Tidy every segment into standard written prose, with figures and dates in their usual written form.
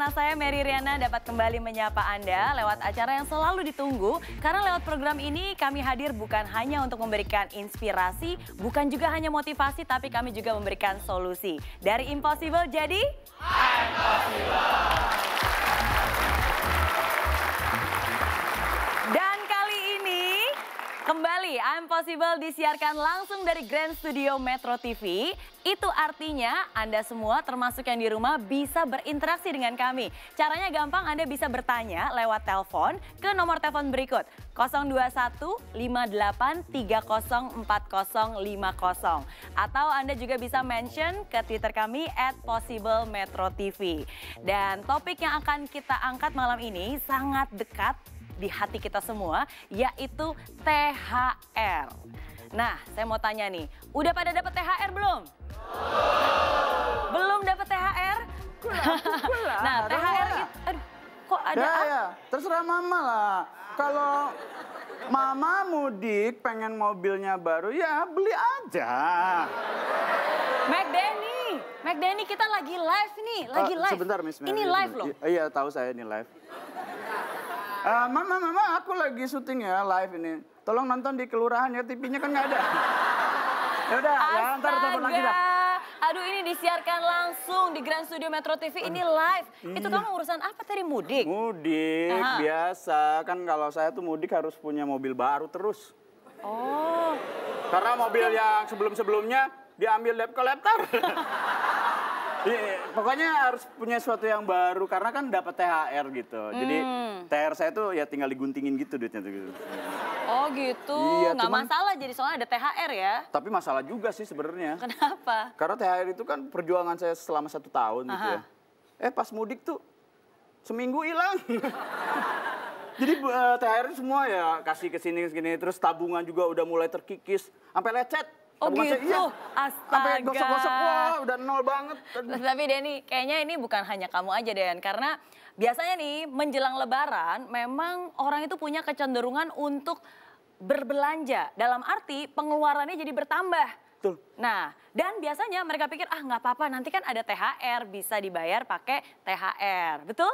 bersama saya Mary Riana dapat kembali menyapa Anda lewat acara yang selalu ditunggu. Karena lewat program ini kami hadir bukan hanya untuk memberikan inspirasi, bukan juga hanya motivasi, tapi kami juga memberikan solusi. Dari impossible jadi impossible. Dan kali ini kembali Impossible disiarkan langsung dari Grand Studio Metro TV. Itu artinya Anda semua termasuk yang di rumah bisa berinteraksi dengan kami. Caranya gampang, Anda bisa bertanya lewat telepon ke nomor telepon berikut 021 58 30 40 50. Atau Anda juga bisa mention ke Twitter kami @possiblemetrotv. Dan topik yang akan kita angkat malam ini sangat dekat di hati kita semua, yaitu THR. Nah, saya mau tanya nih, udah pada dapat THR belum? Belum dapat THR? Nah, THR itu, aduh, kok ada? Ya, terserah mama lah. Kalau mama mudik pengen mobilnya baru, ya beli aja. McDenny kita lagi live nih, lagi live. Sebentar, Miss Mary. Ini live loh. Iya, tahu saya ini live. Mama, aku lagi syuting ya, live ini. Tolong nonton di kelurahan ya, TV-nya kan nggak ada. Ya udah, ya ntar telepon lagi dah. Aduh, ini disiarkan langsung di Grand Studio Metro TV, ini live. Itu kamu urusan apa tadi, mudik? Mudik, biasa. Kan kalau saya tuh mudik harus punya mobil baru terus. Oh. Karena mobil yang sebelum-sebelumnya diambil debt collector. Pokoknya harus punya sesuatu yang baru karena kan dapat THR gitu. Jadi THR saya tuh ya tinggal diguntingin gitu duitnya tuh gitu. Oh gitu, iya, nggak masalah jadi soalnya ada THR ya. Tapi masalah juga sih sebenarnya. Kenapa? Karena THR itu kan perjuangan saya selama 1 tahun gitu ya. Pas mudik tuh seminggu hilang. Jadi THR semua ya kasih ke sini terus tabungan juga udah mulai terkikis sampai lecet. Oh gitu, iya. astaga. Sampai gosok-gosok, wah udah nol banget. Tapi Denny, kayaknya ini bukan hanya kamu aja Den. Karena biasanya nih menjelang lebaran memang orang itu punya kecenderungan untuk berbelanja. Dalam arti pengeluarannya jadi bertambah. Betul. Nah, dan biasanya mereka pikir nggak apa-apa nanti kan ada THR bisa dibayar pakai THR. Betul?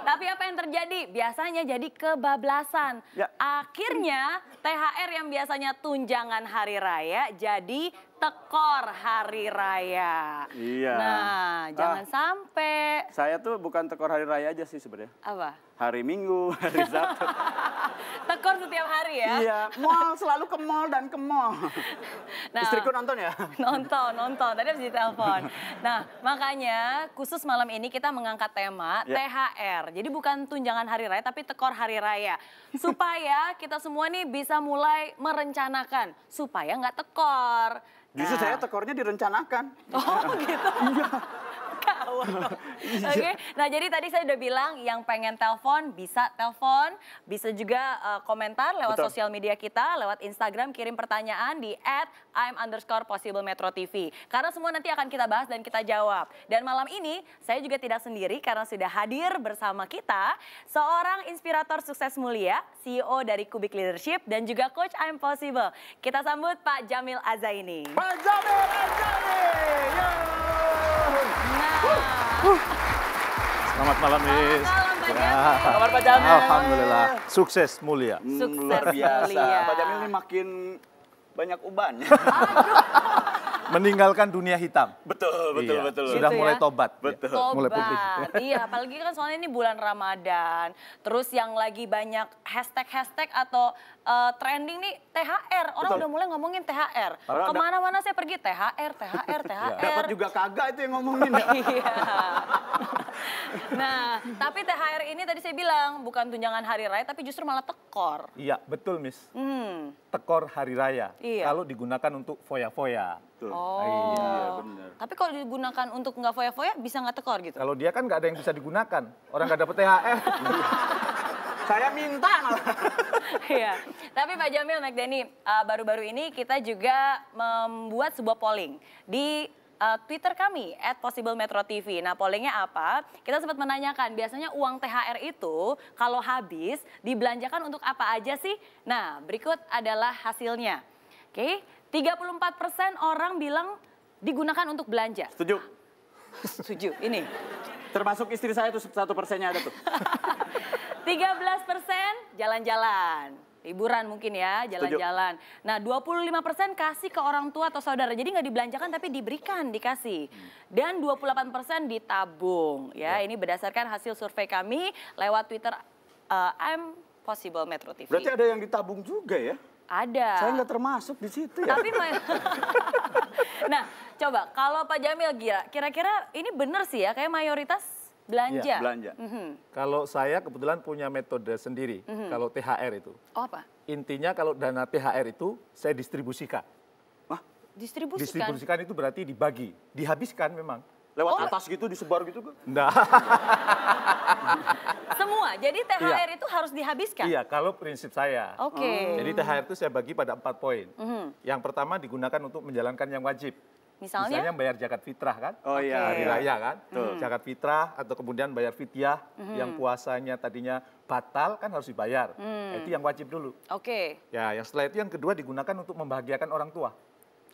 Tapi apa yang terjadi? Biasanya jadi kebablasan. Ya. Akhirnya THR yang biasanya tunjangan hari raya jadi tekor hari raya. Iya. Nah, jangan sampai. Saya tuh bukan tekor hari raya aja sih sebenarnya. Apa? Hari Minggu, hari Sabtu. Tekor setiap hari ya? Iya, mall selalu ke mall dan ke mall. Nah, istriku nonton ya? Nonton. Tadi harus ditelepon. Nah, makanya khusus malam ini kita mengangkat tema THR. Jadi bukan tunjangan hari raya, tapi tekor hari raya. Supaya kita semua nih bisa mulai merencanakan. Supaya nggak tekor. Justru saya tekornya direncanakan. Oh gitu? Iya. Oke, nah jadi tadi saya udah bilang yang pengen telepon, bisa juga komentar lewat sosial media kita, lewat Instagram kirim pertanyaan di @im_possiblemetrotv. Karena semua nanti akan kita bahas dan kita jawab. Dan malam ini saya juga tidak sendiri karena sudah hadir bersama kita seorang inspirator sukses mulia, CEO dari Kubik Leadership dan juga Coach Impossible. Kita sambut Pak Jamil Azaini. Pak Jamil Azaini! Selamat malam, Miss. Selamat Pak Jamil. Kabar Pak Jamil. Alhamdulillah, sukses mulia. Sukses biasa. mulia. Pak Jamil ini makin banyak uban. Meninggalkan dunia hitam. Betul. Sudah Gitu mulai ya? tobat. Betul. Mulai putih. Iya, apalagi kan soalnya ini bulan Ramadan. Terus yang lagi banyak hashtag atau trending nih THR. Orang udah mulai ngomongin THR. Kemana-mana saya pergi THR. Dapat juga kagak itu yang ngomongin ya. Iya. Nah, tapi THR ini tadi saya bilang bukan tunjangan hari raya tapi justru malah tekor. Iya, betul, Miss. Tekor hari raya. Iya. Kalau digunakan untuk foya-foya. Oh, iya benar. Tapi kalau digunakan untuk nggak foya-foya bisa nggak tekor gitu? Kalau dia kan nggak ada yang bisa digunakan. Orang nggak dapet THR. Saya minta malah. Iya. Tapi Pak Jamil, McDenny, baru-baru ini kita juga membuat sebuah polling di Twitter kami @possiblemetrotv. Nah, pollingnya apa? Kita sempat menanyakan biasanya uang THR itu kalau habis dibelanjakan untuk apa aja sih? Nah, berikut adalah hasilnya. Oke, 34% orang bilang digunakan untuk belanja. Setuju. Setuju, ini. Termasuk istri saya tuh 1%-nya ada tuh. 13% jalan-jalan. Liburan mungkin ya, jalan-jalan. Nah 25% kasih ke orang tua atau saudara. Jadi nggak dibelanjakan tapi diberikan, dikasih. Dan 28% ditabung. Ya, ini berdasarkan hasil survei kami lewat Twitter I'm Possible Metro TV. Berarti ada yang ditabung juga ya? Ada. Saya nggak termasuk di situ ya. Tapi nah, coba kalau Pak Jamil kira-kira ini benar sih ya kayak mayoritas belanja. Iya, belanja. Kalau saya kebetulan punya metode sendiri, kalau THR itu. Oh apa? Intinya kalau dana THR itu saya distribusikan. Wah, Distribusikan. Distribusikan itu berarti dibagi, dihabiskan memang. lewat atas gitu disebar gitu kan? Nah, Semua. Jadi THR itu harus dihabiskan. iya kalau prinsip saya. Oke. Jadi THR itu saya bagi pada 4 poin. Yang pertama digunakan untuk menjalankan yang wajib. Misalnya? bayar zakat fitrah kan? Oh iya. Hari iya. raya kan? Zakat fitrah atau kemudian bayar fidyah yang puasanya tadinya batal kan harus dibayar. Itu yang wajib dulu. Oke. Ya, yang setelah itu yang kedua digunakan untuk membahagiakan orang tua.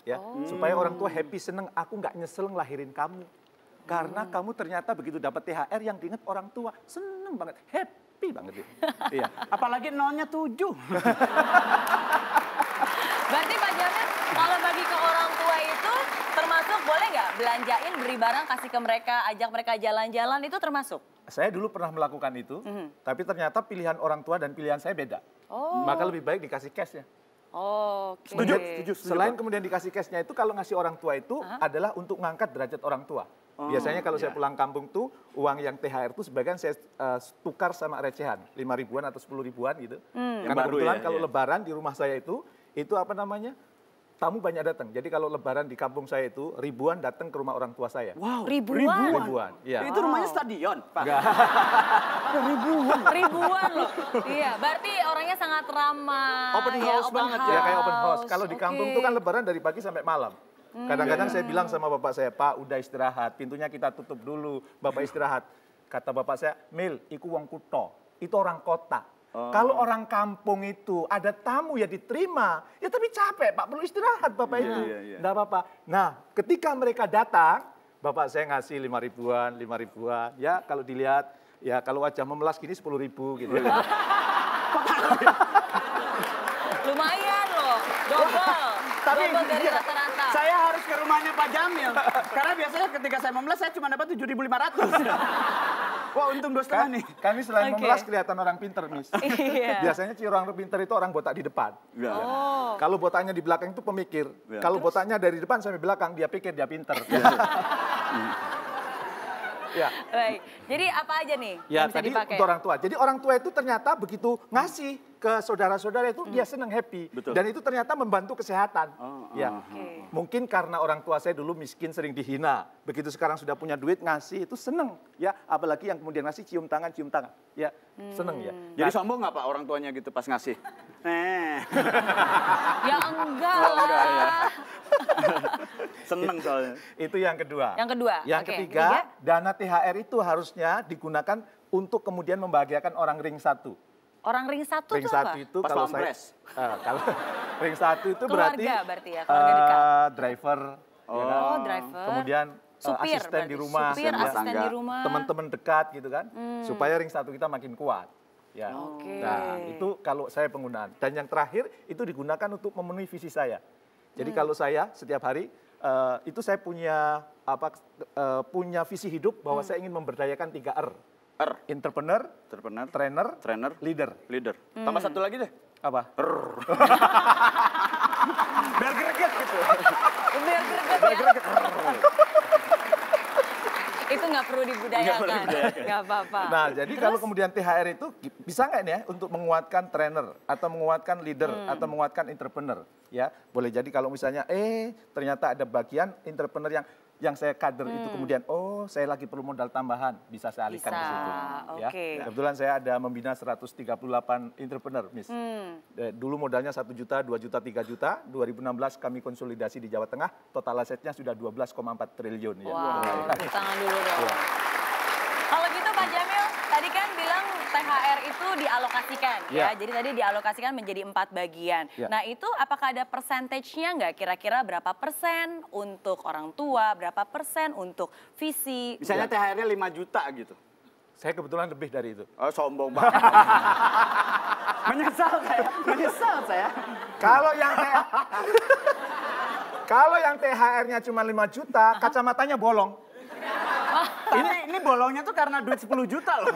Ya, supaya orang tua happy, seneng, aku nggak nyesel ngelahirin kamu. Karena kamu ternyata begitu dapat THR yang diingat orang tua, seneng banget, happy banget. Iya. Apalagi nolnya 7. Berarti Pak Jamil kalau bagi ke orang tua itu termasuk boleh nggak belanjain, beri barang, kasih ke mereka, ajak mereka jalan-jalan itu termasuk? Saya dulu pernah melakukan itu, tapi ternyata pilihan orang tua dan pilihan saya beda. Oh. Maka lebih baik dikasih cash-nya. Oke. Setuju. Selain kemudian dikasih cash-nya itu, kalau ngasih orang tua itu adalah untuk ngangkat derajat orang tua. Biasanya kalau saya pulang kampung tuh, uang yang THR itu sebagian saya tukar sama recehan. 5 ribuan atau 10 ribuan gitu. Karena Baru kebetulan ya, kalau iya. lebaran di rumah saya itu apa namanya, tamu banyak datang. Jadi kalau lebaran di kampung saya itu, ribuan datang ke rumah orang tua saya. Wow, Ribuan? Iya. Itu rumahnya stadion, Pak. Enggak. Ribuan loh. Iya, berarti orangnya sangat ramah. Open ya, house banget ya. Ya kayak open house. Kalau di kampung Oke. tuh kan lebaran dari pagi sampai malam. Kadang-kadang saya bilang sama bapak saya, Pak udah istirahat, pintunya kita tutup dulu, bapak istirahat. Kata bapak saya, Mil, iku wong kuto, itu orang kota. Kalau orang kampung itu ada tamu ya diterima, ya tapi capek Pak, perlu istirahat Bapak itu. iya. Nggak apa-apa. Nah ketika mereka datang, bapak saya ngasih 5 ribuan, ya kalau dilihat, ya kalau wajah memelas gini 10 ribu gitu. Lumayan loh, double. Tapi double dari iya, rata-rata. saya harus ke rumahnya Pak Jamil. Karena biasanya ketika saya memelas saya cuma dapat 7.500. Wah untung 2,5 nih. Kami selain Oke. memelas kelihatan orang pinter, Miss. Iya. Biasanya orang pinter itu orang botak di depan. Oh. Kalau botaknya di belakang itu pemikir. Ya. Kalau botaknya dari depan sampai belakang, dia pikir dia pinter. Ya. Baik. Jadi apa aja nih Ya, yang bisa tadi dipakai? untuk orang tua. Jadi orang tua itu ternyata begitu ngasih ke saudara-saudara itu dia senang, happy. Betul. Dan itu ternyata membantu kesehatan. Ya. Oke. Mungkin karena orang tua saya dulu miskin, sering dihina. Begitu sekarang sudah punya duit ngasih itu seneng ya. Apalagi yang kemudian ngasih cium tangan. Ya, seneng ya. Jadi sombong nggak Pak orang tuanya gitu pas ngasih? Ya enggak Oh, enggak, ya. lah. Seneng soalnya. Itu yang kedua. Yang kedua, Yang oke. ketiga, dana THR itu harusnya digunakan untuk kemudian membahagiakan orang ring 1. Orang ring satu Ring tuh apa? 1 itu Pas kalau pampres. kalau ring 1 itu Keluarga berarti ya, keluarga dekat. driver, ya kan? Oh, driver. Kemudian Supir asisten berarti. di rumah, Supir, ya. asisten di rumah. Teman-teman dekat gitu kan, supaya ring 1 kita makin kuat. Ya. Oke. Nah, itu kalau saya penggunaan. Dan yang terakhir itu digunakan untuk memenuhi visi saya. Jadi kalau saya setiap hari itu saya punya punya visi hidup bahwa saya ingin memberdayakan 3 R. Entrepreneur, Trainer, trainer, leader. leader. Tambah satu lagi deh. Apa? Biar greget gitu. Biar greget ya. Itu nggak perlu dibudayakan. Nggak apa-apa. Nah, jadi kalau kemudian THR itu bisa nggak nih ya untuk menguatkan trainer atau menguatkan leader atau menguatkan entrepreneur, ya? Boleh jadi kalau misalnya ternyata ada bagian entrepreneur yang saya kader itu kemudian saya lagi perlu modal tambahan, bisa saya alihkan ke situ. Ya. Oke. Kebetulan saya ada membina 138 entrepreneur, Miss. Dulu modalnya 1 juta, 2 juta, 3 juta. 2016 kami konsolidasi di Jawa Tengah, total asetnya sudah 12,4 triliun. Ya. Wow, tepuk tangan dulu dong. Kalau gitu Pak Jamil, tadi kan bilang THR itu dialokasikan ya. Ya. Jadi tadi dialokasikan menjadi 4 bagian. Ya. Nah itu apakah ada persentage-nya nggak? Kira-kira berapa persen untuk orang tua, berapa persen untuk visi? Misalnya THR-nya 5 juta gitu. Saya kebetulan lebih dari itu. Oh, sombong banget. Menyesal saya. Kalau yang THR-nya cuma 5 juta, kacamatanya bolong. Ini bolongnya tuh karena duit 10 juta loh.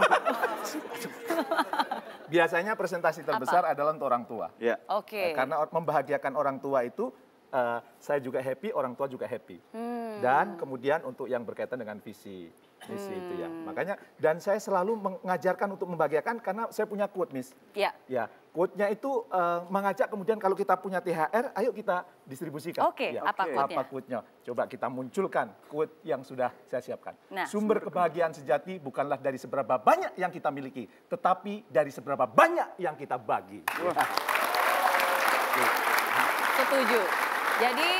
Biasanya presentasi terbesar adalah untuk orang tua. Ya. Oke. Karena membahagiakan orang tua itu, saya juga happy, orang tua juga happy. Dan kemudian untuk yang berkaitan dengan visi itu ya. Makanya, dan saya selalu mengajarkan untuk membahagiakan karena saya punya quote, Miss. Ya. Ya, quote-nya itu mengajak kemudian kalau kita punya THR, ayo kita distribusikan. Oke, Ya. apa quote-nya? Apa quote-nya? Coba kita munculkan quote yang sudah saya siapkan. Nah. Sumber kebahagiaan sejati bukanlah dari seberapa banyak yang kita miliki, tetapi dari seberapa banyak yang kita bagi. Setuju. Jadi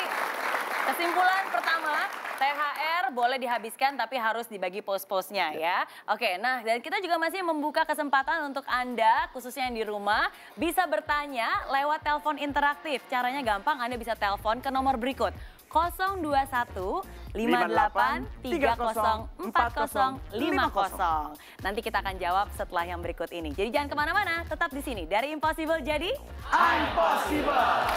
kesimpulan pertama, THR boleh dihabiskan tapi harus dibagi pos-posnya ya. Oke, nah dan kita juga masih membuka kesempatan untuk Anda, khususnya yang di rumah, bisa bertanya lewat telepon interaktif. Caranya gampang, Anda bisa telepon ke nomor berikut. 021 58 30 40 50. Nanti kita akan jawab setelah yang berikut ini. Jadi jangan kemana-mana, tetap di sini. Dari Impossible jadi Impossible.